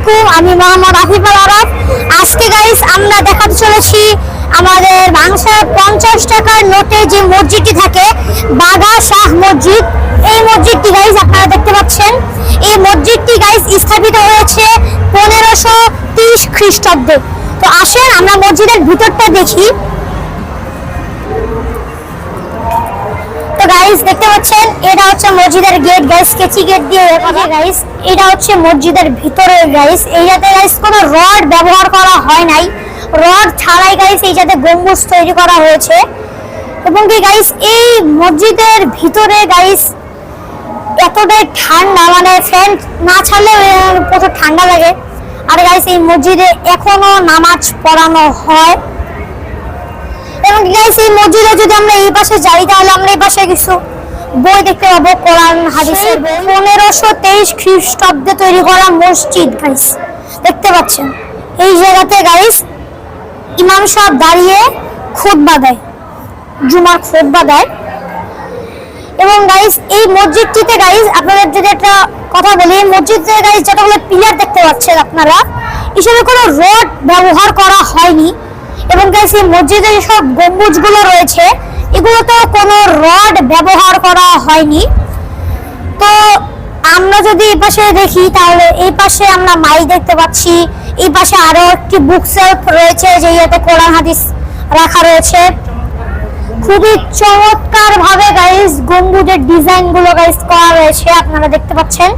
আলাইকুম, আমি মোহাম্মদ আফিফুল আরব। আজকে গাইস আমরা দেখাতে চলেছি আমাদের বাংলাদেশের 50 টাকার নোটে যে মসজিদটি থাকে, বাগা শাহ মসজিদ। এই মসজিদটি গাইস আপনারা দেখতে পাচ্ছেন। এই মসজিদটি গাইস স্থাপিত হয়েছে 1530 খ্রিস্টাব্দে। তো আসেন আমরা মসজিদের ভিতরটা দেখি। তো গাইস দেখতে পাচ্ছেন এটা হচ্ছে মসজিদের গেট গাইস, কেচি গেট দিয়ে গাইস। এটা হচ্ছে মসজিদের ভিতরে গাইস। এইটাতে গাইস কোনো রড ব্যবহার করা হয় নাই, রড ছাড়াই গাইস এইটাতে গম্বুজ তৈরি করা হয়েছে। এবং কি গাইস এই মসজিদের ভিতরে গাইস এতটাই ঠান্ডা, মানে ফ্যান না ছাড়লে প্রচুর ঠান্ডা লাগে। আর গাইস এই মসজিদে এখনো নামাজ পড়ানো হয়। এবং গাইস এই মসজিদে যদি আমরা এই পাশে যাই তাহলে আমরা এই পাশে কিছু বই দেখতে পাবো, কোরআন হাদিসের বই। 1523 খ্রিস্টাব্দে তৈরি করা মসজিদ গাইস দেখতে পাচ্ছেন। এই জায়গাতে গাইস ইমাম সাহেব দাঁড়িয়ে খুতবা দেয়, জুমার খুতবা দেয়। এবং গাইস এই মসজিদটিতে গাইস আপনাদের যদি একটা কথা বলি, এই মসজিদে গাইস যতগুলো পিলার দেখতে পাচ্ছেন আপনারা, এসবে কোনো রড ব্যবহার করা হয়নি। এবং গাইস এই মসজিদে যেসব গম্বুজগুলো রয়েছে এগুলোতেও কোনো রড ব্যবহার করা হয়নি। তো আমরা যদি এই পাশে দেখি তাহলে এই পাশে আমরা মাই দেখতে পাচ্ছি। এই পাশে আরো একটি বুক সেলফ রয়েছে যেটাতে কোরআন হাদিস রাখা রয়েছে। খুবই চমৎকার ভাবে গাইস গম্বুজের ডিজাইন গুলো গাইস করা রয়েছে, আপনারা দেখতে পাচ্ছেন।